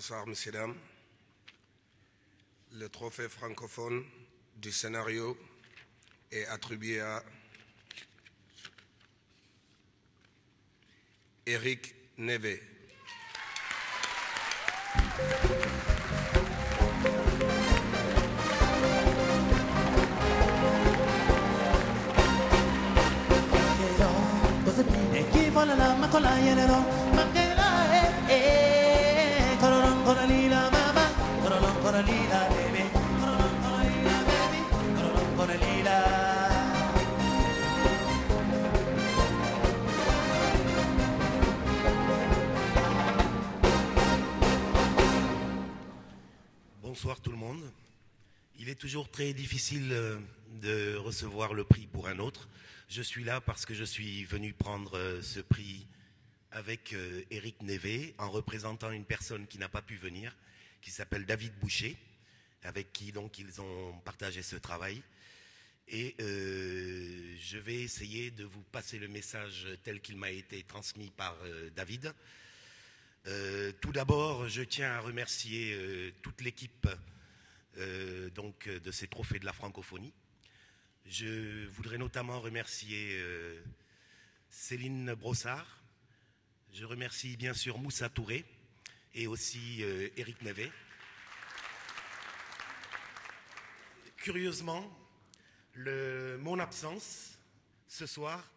Bonsoir, messieurs, dames. Le trophée francophone du scénario est attribué à Éric Nevé. Bonsoir tout le monde. Il est toujours très difficile de recevoir le prix pour un autre. Je suis là parce que je suis venu prendre ce prix avec Éric Nevé, en représentant une personne qui n'a pas pu venir, qui s'appelle David Boucher, avec qui donc ils ont partagé ce travail. Et je vais essayer de vous passer le message tel qu'il m'a été transmis par David. Tout d'abord, je tiens à remercier toute l'équipe donc de ces trophées de la francophonie. Je voudrais notamment remercier Céline Brossard. Je remercie bien sûr Moussa Touré et aussi Éric Nevé. Curieusement, mon absence ce soir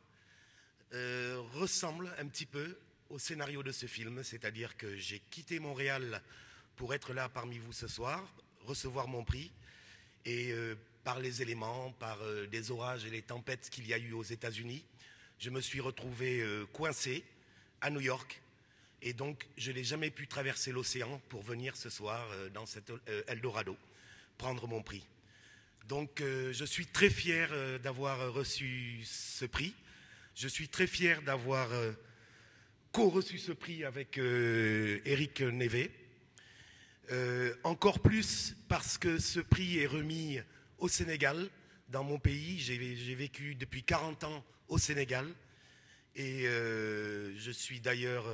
ressemble un petit peu au scénario de ce film, c'est-à-dire que j'ai quitté Montréal pour être là parmi vous ce soir, recevoir mon prix, et par les éléments, par des orages et les tempêtes qu'il y a eu aux États-Unis, je me suis retrouvé coincé à New York, et donc je n'ai jamais pu traverser l'océan pour venir ce soir dans cet Eldorado prendre mon prix. Donc je suis très fier d'avoir reçu ce prix, je suis très fier d'avoir co-reçu ce prix avec Éric Nevé. Encore plus parce que ce prix est remis au Sénégal, dans mon pays. J'ai vécu depuis 40 ans au Sénégal. Et je suis d'ailleurs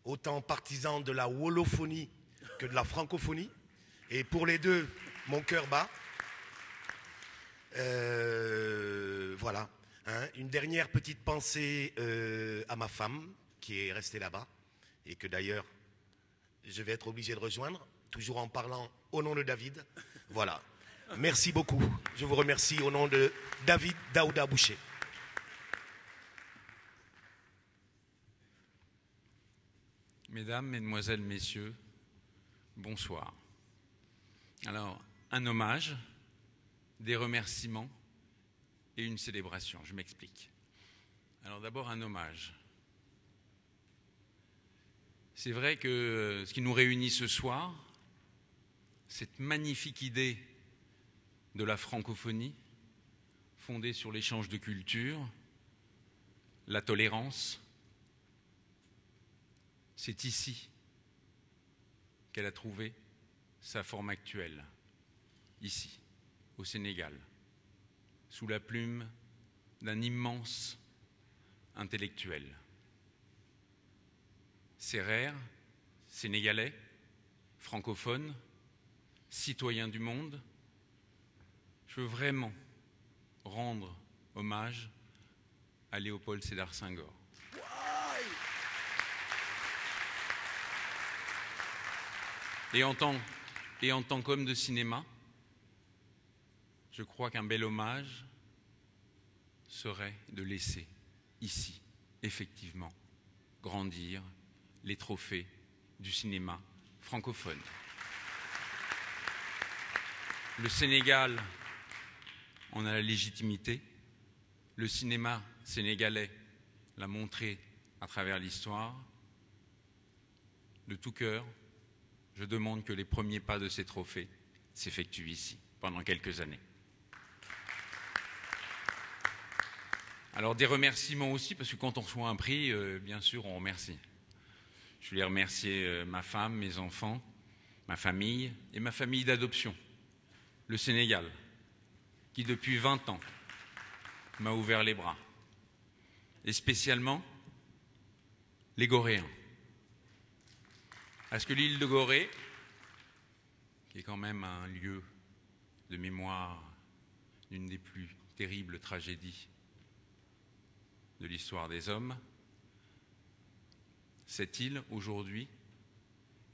autant partisan de la wolophonie que de la francophonie. Et pour les deux, mon cœur bat. Voilà. Hein, une dernière petite pensée à ma femme, qui est restée là-bas, et que d'ailleurs, je vais être obligé de rejoindre, toujours en parlant au nom de David. Voilà. Merci beaucoup. Je vous remercie au nom de David Daouda Boucher. Mesdames, Mesdemoiselles, Messieurs, bonsoir. Alors, un hommage, des remerciements et une célébration. Je m'explique. Alors d'abord, un hommage. C'est vrai que ce qui nous réunit ce soir, cette magnifique idée de la francophonie, fondée sur l'échange de culture, la tolérance, c'est ici qu'elle a trouvé sa forme actuelle, ici, au Sénégal, sous la plume d'un immense intellectuel. Sérère, sénégalais, francophone, citoyen du monde, je veux vraiment rendre hommage à Léopold Sédar Senghor. Et en tant qu'homme de cinéma, je crois qu'un bel hommage serait de laisser ici, effectivement, grandir les trophées du cinéma francophone. Le Sénégal en a la légitimité, le cinéma sénégalais l'a montré à travers l'histoire. De tout cœur, je demande que les premiers pas de ces trophées s'effectuent ici, pendant quelques années. Alors des remerciements aussi, parce que quand on reçoit un prix, bien sûr, on remercie. Je voulais remercier ma femme, mes enfants, ma famille et ma famille d'adoption, le Sénégal, qui depuis 20 ans m'a ouvert les bras. Et spécialement les Goréens, Parce que l'île de Gorée, qui est quand même un lieu de mémoire d'une des plus terribles tragédies de l'histoire des hommes, cette île, aujourd'hui,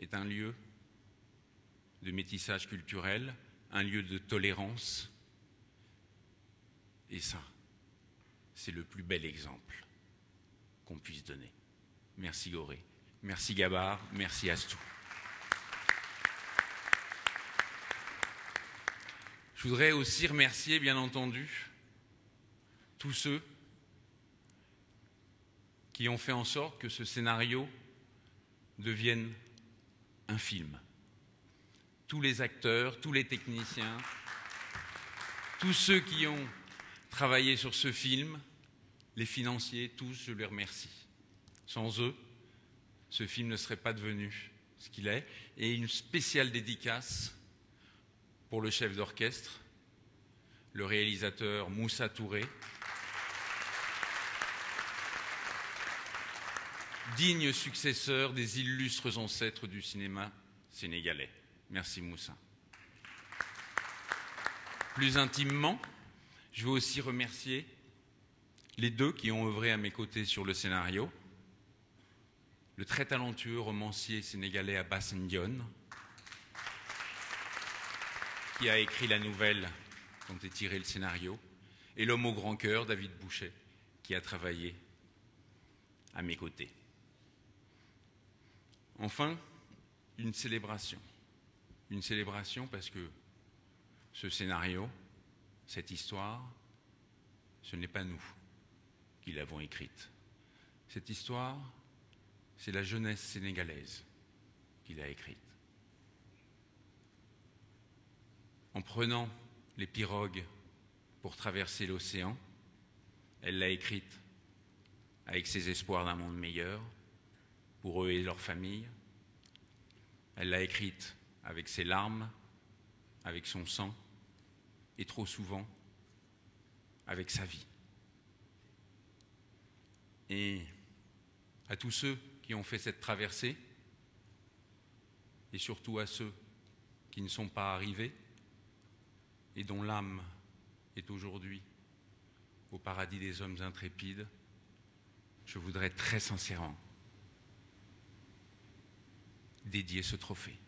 est un lieu de métissage culturel, un lieu de tolérance. Et ça, c'est le plus bel exemple qu'on puisse donner. Merci Gorée, merci Gabard, merci Astou. Je voudrais aussi remercier, bien entendu, tous ceux qui ont fait en sorte que ce scénario devienne un film. Tous les acteurs, tous les techniciens, tous ceux qui ont travaillé sur ce film, les financiers, tous, je les remercie. Sans eux, ce film ne serait pas devenu ce qu'il est. Et une spéciale dédicace pour le chef d'orchestre, le réalisateur Moussa Touré, digne successeur des illustres ancêtres du cinéma sénégalais. Merci Moussa. Plus intimement, je veux aussi remercier les deux qui ont œuvré à mes côtés sur le scénario, le très talentueux romancier sénégalais Abbas Ndione, qui a écrit la nouvelle dont est tiré le scénario, et l'homme au grand cœur, David Boucher, qui a travaillé à mes côtés. Enfin, une célébration. Une célébration parce que ce scénario, cette histoire, ce n'est pas nous qui l'avons écrite. Cette histoire, c'est la jeunesse sénégalaise qui l'a écrite. En prenant les pirogues pour traverser l'océan, elle l'a écrite avec ses espoirs d'un monde meilleur pour eux et leurs familles. Elle l'a écrite avec ses larmes, avec son sang et trop souvent avec sa vie. Et à tous ceux qui ont fait cette traversée et surtout à ceux qui ne sont pas arrivés et dont l'âme est aujourd'hui au paradis des hommes intrépides, je voudrais très sincèrement dédier ce trophée.